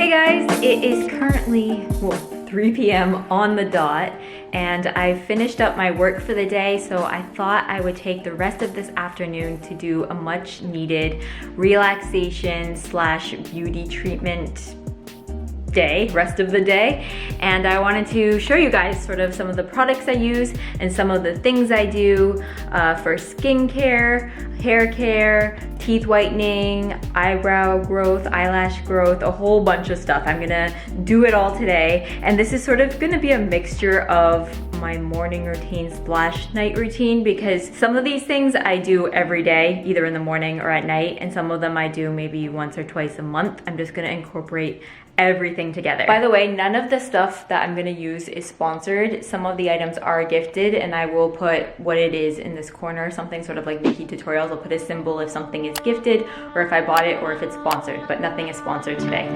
Hey guys, it is currently, 3 p.m. on the dot, and I finished up my work for the day, so I thought I would take the rest of this afternoon to do a much needed relaxation slash beauty treatment rest of the day. And I wanted to show you guys sort of some of the products I use and some of the things I do for skincare, hair care, teeth whitening, eyebrow growth, eyelash growth, a whole bunch of stuff. I'm gonna do it all today. And this is sort of gonna be a mixture of my morning routine slash night routine, because some of these things I do every day, either in the morning or at night, and some of them I do maybe once or twice a month. I'm just gonna incorporate everything together. By the way, none of the stuff that I'm gonna use is sponsored. Some of the items are gifted, and I will put what it is in this corner, something sort of like Nikki tutorials. I'll put a symbol if something is gifted or if I bought it or if it's sponsored, but nothing is sponsored today.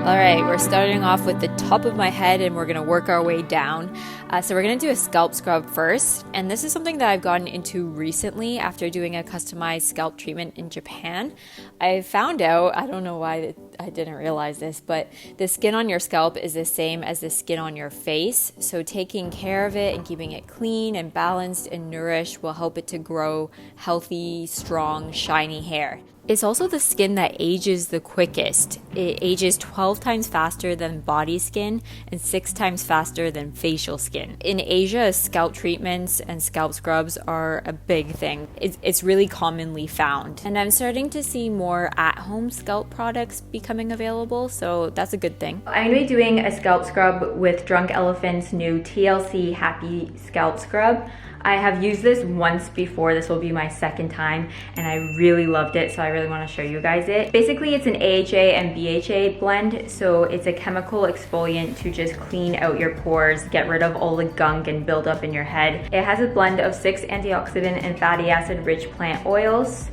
All right, we're starting off with the top of my head and we're gonna work our way down. So we're gonna do a scalp scrub first. And this is something that I've gotten into recently after doing a customized scalp treatment in Japan. I found out, I don't know why I didn't realize this, but the skin on your scalp is the same as the skin on your face. So taking care of it and keeping it clean and balanced and nourished will help it to grow healthy, strong, shiny hair. It's also the skin that ages the quickest. It ages 12 times faster than body skin and 6 times faster than facial skin. In Asia, scalp treatments and scalp scrubs are a big thing. It's really commonly found. And I'm starting to see more at-home scalp products becoming available, so that's a good thing. I'm going to be doing a scalp scrub with Drunk Elephant's new TLC Happy Scalp Scrub. I have used this once before. This will be my second time, and I really loved it, so I really want to show you guys it. Basically, it's an AHA and BHA blend, so it's a chemical exfoliant to just clean out your pores, get rid of all the gunk and buildup in your head. It has a blend of 6 antioxidant and fatty acid rich plant oils.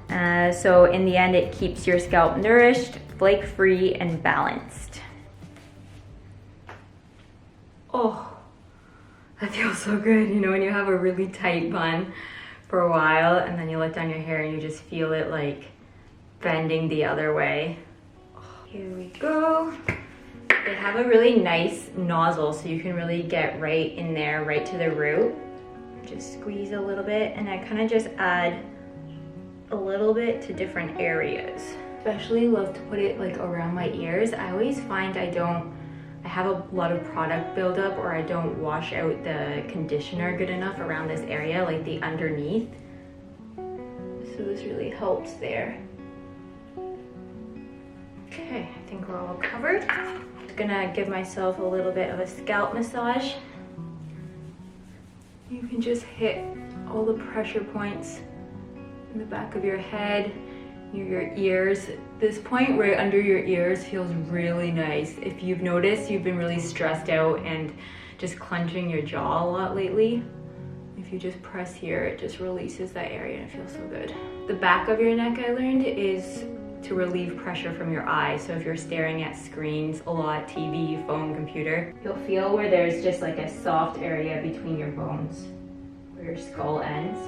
So in the end, it keeps your scalp nourished, flake-free, and balanced. Oh. That feels so good, you know, when you have a really tight bun for a while and then you let down your hair and you just feel it like bending the other way. Here we go. They have a really nice nozzle, so you can really get right in there, right to the root. Just squeeze a little bit, and I kind of just add a little bit to different areas. Especially love to put it like around my ears. I always find I have a lot of product buildup, or I don't wash out the conditioner good enough around this area, like the underneath. So this really helps there. Okay, I think we're all covered. Just gonna give myself a little bit of a scalp massage. You can just hit all the pressure points in the back of your head, near your ears. This point right under your ears feels really nice. If you've noticed you've been really stressed out and just clenching your jaw a lot lately, if you just press here, it just releases that area and it feels so good. The back of your neck, I learned, is to relieve pressure from your eyes. So if you're staring at screens a lot, TV, phone, computer, you'll feel where there's just like a soft area between your bones, where your skull ends.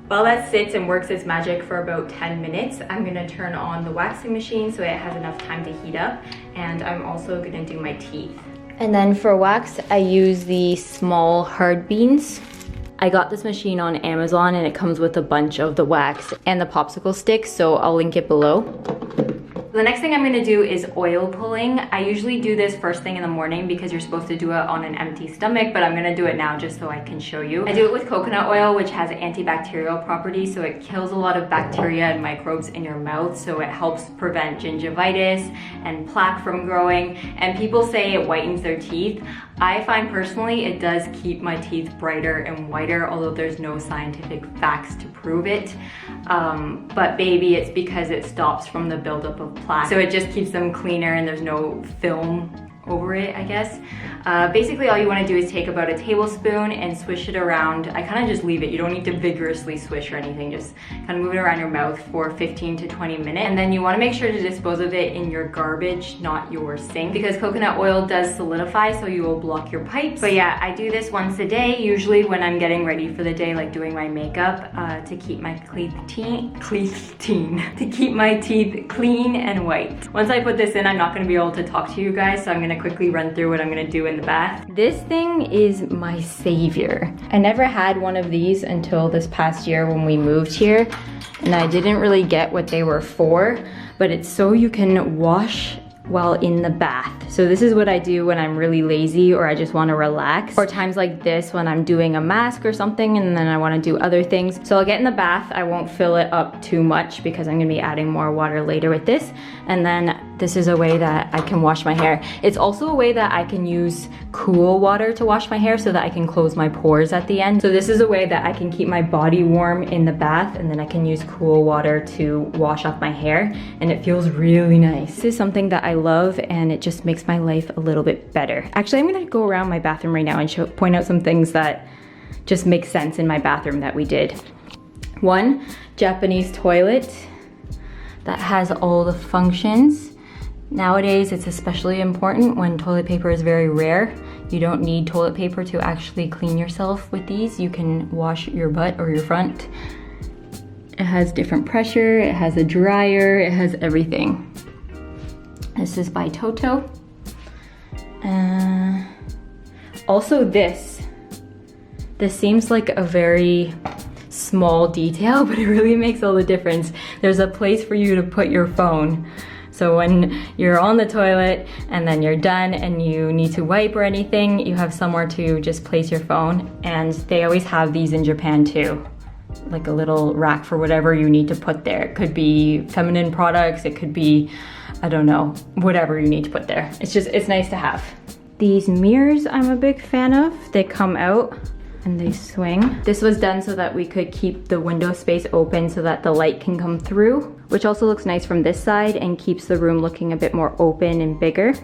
While that sits and works its magic for about 10 minutes, I'm gonna turn on the waxing machine so it has enough time to heat up, and I'm also gonna do my teeth. And then for wax, I use the small hard beans. I got this machine on Amazon, and it comes with a bunch of the wax and the popsicle sticks, so I'll link it below. The next thing I'm gonna do is oil pulling. I usually do this first thing in the morning because you're supposed to do it on an empty stomach, but I'm gonna do it now just so I can show you. I do it with coconut oil, which has antibacterial properties, so it kills a lot of bacteria and microbes in your mouth, so it helps prevent gingivitis and plaque from growing. And people say it whitens their teeth. I find personally it does keep my teeth brighter and whiter, although there's no scientific facts to prove it. But maybe it's because it stops from the buildup of plaque. So it just keeps them cleaner and there's no film over it, I guess. Basically all you want to do is take about a tablespoon and swish it around. I kind of just leave it. You don't need to vigorously swish or anything. Just kind of move it around your mouth for 15 to 20 minutes. And then you want to make sure to dispose of it in your garbage, not your sink, because coconut oil does solidify, so you will block your pipes. But yeah, I do this once a day, usually when I'm getting ready for the day, like doing my makeup, to keep my teeth clean and white. Once I put this in, I'm not going to be able to talk to you guys, so I'm going to quickly run through what I'm going to do in the bath. This thing is my savior. I never had one of these until this past year when we moved here, and I didn't really get what they were for, but it's so you can wash while in the bath. So this is what I do when I'm really lazy or I just want to relax, or times like this when I'm doing a mask or something and then I want to do other things. So I'll get in the bath. I won't fill it up too much because I'm going to be adding more water later with this, and then this is a way that I can wash my hair. It's also a way that I can use cool water to wash my hair so that I can close my pores at the end. So this is a way that I can keep my body warm in the bath, and then I can use cool water to wash off my hair, and it feels really nice. This is something that I love, and it just makes my life a little bit better. Actually, I'm gonna go around my bathroom right now and point out some things that just make sense in my bathroom that we did. One, Japanese toilet that has all the functions. Nowadays, it's especially important when toilet paper is very rare. You don't need toilet paper to actually clean yourself with these. You can wash your butt or your front. It has different pressure, it has a dryer, it has everything. This is by Toto. Also this seems like a very small detail, but it really makes all the difference. There's a place for you to put your phone. So when you're on the toilet and then you're done and you need to wipe or anything, you have somewhere to just place your phone. And they always have these in Japan too. Like a little rack for whatever you need to put there. It could be feminine products, it could be, I don't know, whatever you need to put there. It's nice to have. These mirrors I'm a big fan of. They come out and they swing. This was done so that we could keep the window space open so that the light can come through, which also looks nice from this side and keeps the room looking a bit more open and bigger.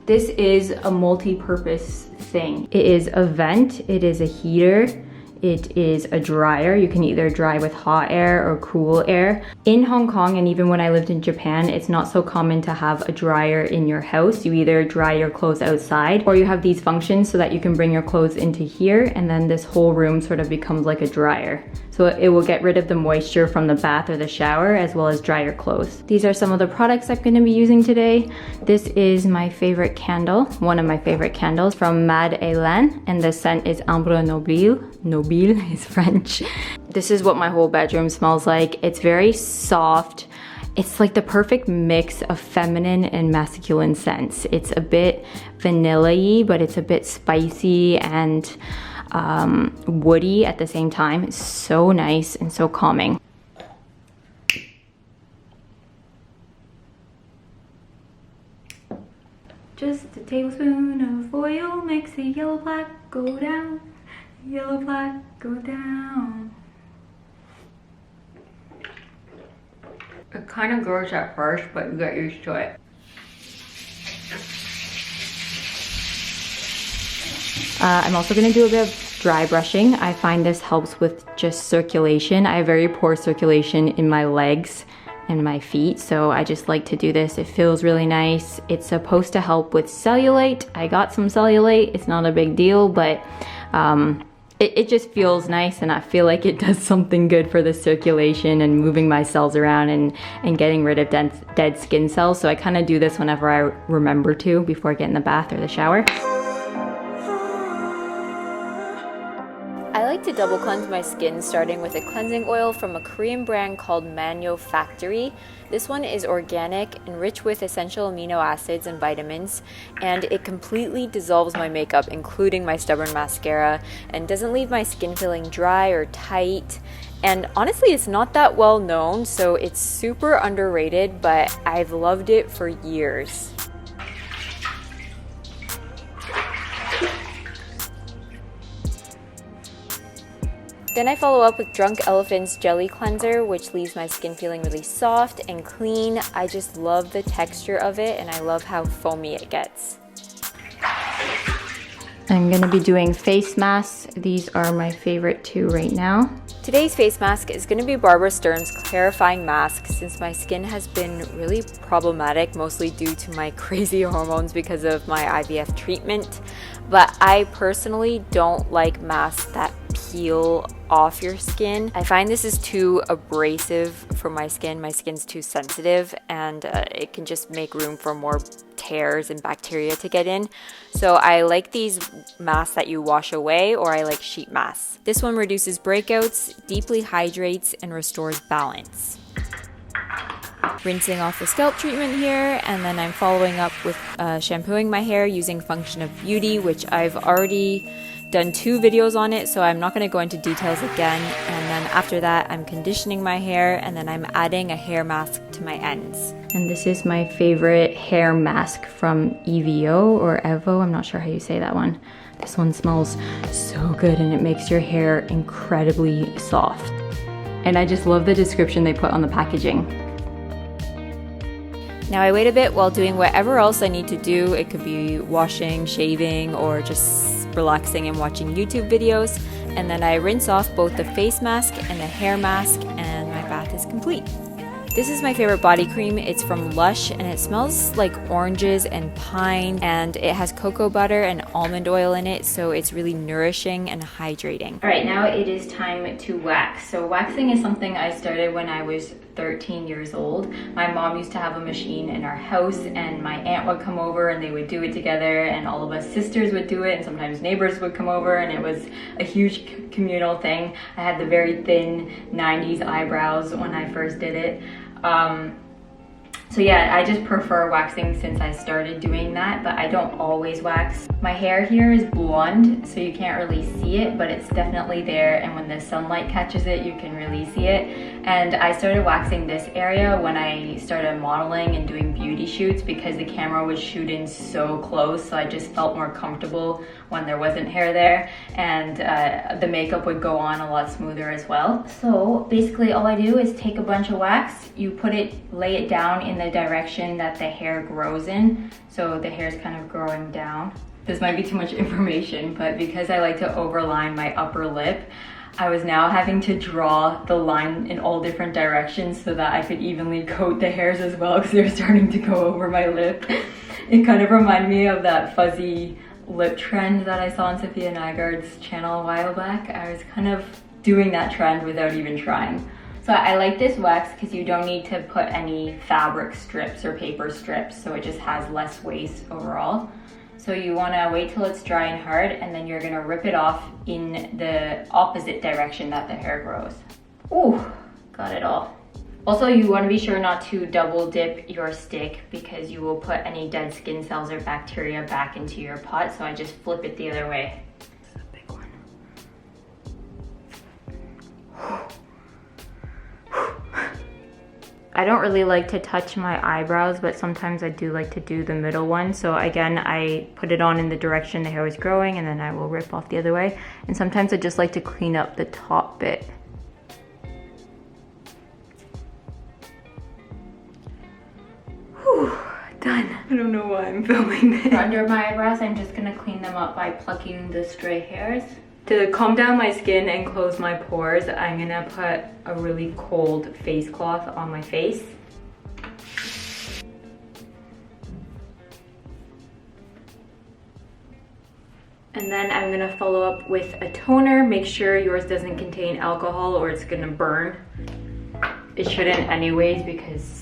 This is a multi-purpose thing. It is a vent, it is a heater, it is a dryer. You can either dry with hot air or cool air. In Hong Kong, and even when I lived in Japan, it's not so common to have a dryer in your house. You either dry your clothes outside, or you have these functions so that you can bring your clothes into here, and then this whole room sort of becomes like a dryer. So it will get rid of the moisture from the bath or the shower, as well as dry your clothes. These are some of the products I'm gonna be using today. This is my favorite candle, one of my favorite candles from Mad Elan, and the scent is Ambre Nobile. Nobile is French. This is what my whole bedroom smells like. It's very soft. It's like the perfect mix of feminine and masculine scents. It's a bit vanilla-y, but it's a bit spicy and woody at the same time. It's so nice and so calming. Just a tablespoon of oil makes the yellow black go down. Yellow black go down. It kind of gross at first, but you get used to it. I'm also gonna do a bit of dry brushing. I find this helps with just circulation. I have very poor circulation in my legs and my feet, so I just like to do this. It feels really nice. It's supposed to help with cellulite. I got some cellulite. It's not a big deal, but it just feels nice, and I feel like it does something good for the circulation and moving my cells around and getting rid of dead skin cells. So I kind of do this whenever I remember to before I get in the bath or the shower. I like to double cleanse my skin starting with a cleansing oil from a Korean brand called Manyo Factory. This one is organic and rich with essential amino acids and vitamins, and it completely dissolves my makeup, including my stubborn mascara, and doesn't leave my skin feeling dry or tight. And honestly, it's not that well known, so it's super underrated, but I've loved it for years. Then I follow up with Drunk Elephant's Jelly Cleanser, which leaves my skin feeling really soft and clean. I just love the texture of it, and I love how foamy it gets. I'm gonna be doing face masks. These are my favorite two right now. Today's face mask is going to be Barbara Stern's clarifying mask since my skin has been really problematic, mostly due to my crazy hormones because of my IVF treatment. But I personally don't like masks that peel off your skin. I find this is too abrasive for my skin. My skin's too sensitive, and it can just make room for more tears and bacteria to get in. So I like these masks that you wash away, or I like sheet masks. This one reduces breakouts, deeply hydrates, and restores balance. Rinsing off the scalp treatment here, and then I'm following up with shampooing my hair using Function of Beauty, which I've already done 2 videos on it, so I'm not going to go into details again. And then after that, I'm conditioning my hair, and then I'm adding a hair mask to my ends. And this is my favorite hair mask from EVO or Evo, I'm not sure how you say that one. This one smells so good and it makes your hair incredibly soft. And I just love the description they put on the packaging. Now I wait a bit while doing whatever else I need to do. It could be washing, shaving, or just relaxing and watching YouTube videos. And then I rinse off both the face mask and the hair mask, and my bath is complete. This is my favorite body cream. It's from Lush, and it smells like oranges and pine, and it has cocoa butter and almond oil in it, so it's really nourishing and hydrating. All right, now it is time to wax. So waxing is something I started when I was 13 years old. My mom used to have a machine in our house, and my aunt would come over and they would do it together, and all of us sisters would do it, and sometimes neighbors would come over, and it was a huge communal thing. I had the very thin 90s eyebrows when I first did it. So yeah, I just prefer waxing since I started doing that, but I don't always wax. My hair here is blonde, so you can't really see it, but it's definitely there, and when the sunlight catches it, you can really see it. And I started waxing this area when I started modeling and doing beauty shoots because the camera was shooting so close, so I just felt more comfortable when there wasn't hair there, and the makeup would go on a lot smoother as well. So basically all I do is take a bunch of wax, you lay it down in the direction that the hair grows in, so the hair is kind of growing down. This might be too much information, but because I like to overline my upper lip, I was now having to draw the line in all different directions so that I could evenly coat the hairs as well, because they're starting to go over my lip. It kind of reminded me of that fuzzy lip trend that I saw on Sophia Nygaard's channel a while back. I was kind of doing that trend without even trying. So I like this wax because you don't need to put any fabric strips or paper strips, so it just has less waste overall. So you want to wait till it's dry and hard, and then you're going to rip it off in the opposite direction that the hair grows. Ooh, got it all. Also, you want to be sure not to double dip your stick because you will put any dead skin cells or bacteria back into your pot, so I just flip it the other way. This is a big one. I don't really like to touch my eyebrows, but sometimes I do like to do the middle one. So again, I put it on in the direction the hair is growing, and then I will rip off the other way. And sometimes I just like to clean up the top bit. Whew, done. I don't know why I'm filming this. Under my eyebrows, I'm just gonna clean them up by plucking the stray hairs. To calm down my skin and close my pores, I'm gonna put a really cold face cloth on my face. And then I'm gonna follow up with a toner. Make sure yours doesn't contain alcohol or it's gonna burn. It shouldn't anyways, because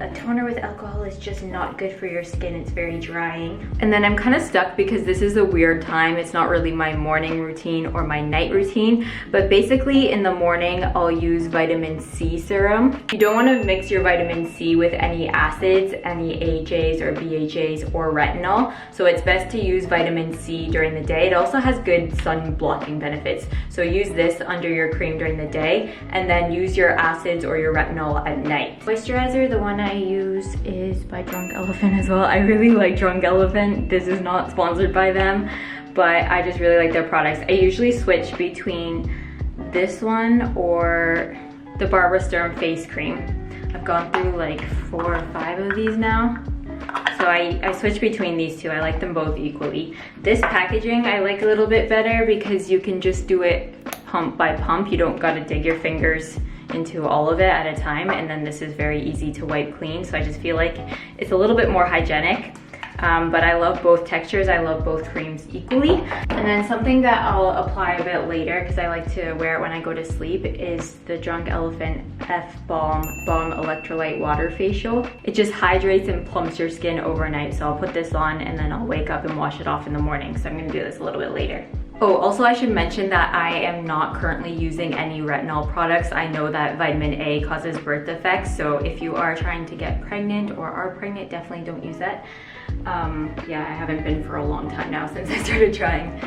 a toner with alcohol is just not good for your skin. It's very drying. And then I'm kind of stuck because this is a weird time. It's not really my morning routine or my night routine, but basically in the morning I'll use vitamin C serum. You don't want to mix your vitamin C with any acids, any AHAs or BHAs or retinol. So it's best to use vitamin C during the day. It also has good sun blocking benefits. So use this under your cream during the day, and then use your acids or your retinol at night. Moisturizer, the one I use is by Drunk Elephant as well. I really like Drunk Elephant. This is not sponsored by them, but I just really like their products. I usually switch between this one or the Barbara Stern face cream. I've gone through like 4 or 5 of these now. So So I switch between these two. I like them both equally. This packaging I like a little bit better because you can just do it pump by pump. You don't gotta dig your fingers into all of it at a time, and then this is very easy to wipe clean. So I just feel like it's a little bit more hygienic. But I love both textures. I love both creams equally. And then something that I'll apply a bit later because I like to wear it when I go to sleep is the Drunk Elephant F-Balm Electrolyte Water Facial. It just hydrates and plumps your skin overnight. So I'll put this on and then I'll wake up and wash it off in the morning. So I'm gonna do this a little bit later. Oh, also I should mention that I am not currently using any retinol products. I know that vitamin A causes birth defects, so if you are trying to get pregnant or are pregnant, definitely don't use that. Yeah, I haven't been for a long time now since I started trying.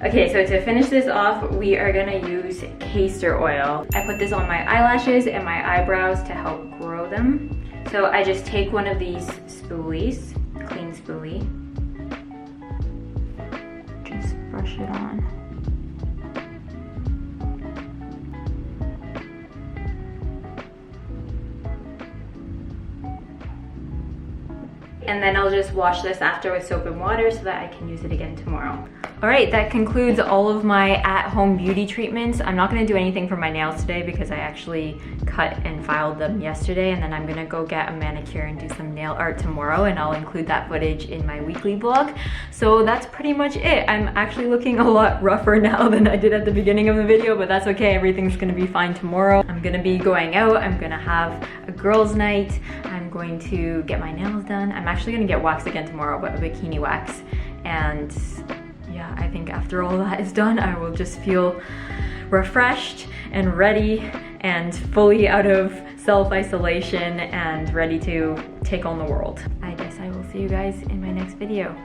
Okay, so to finish this off, we are gonna use castor oil. I put this on my eyelashes and my eyebrows to help grow them. So I just take one of these spoolies, clean spoolie, just brush it on. And then I'll just wash this after with soap and water so that I can use it again tomorrow. All right, that concludes all of my at-home beauty treatments. I'm not gonna do anything for my nails today because I actually cut and filed them yesterday, and then I'm gonna go get a manicure and do some nail art tomorrow, and I'll include that footage in my weekly vlog. So that's pretty much it. I'm actually looking a lot rougher now than I did at the beginning of the video, but that's okay. Everything's gonna be fine tomorrow. I'm gonna be going out. I'm gonna have a girls' night. I'm going to get my nails done. I'm actually gonna get waxed again tomorrow, but a bikini wax. And yeah, I think after all that is done, I will just feel refreshed and ready and fully out of self-isolation and ready to take on the world. I guess I will see you guys in my next video.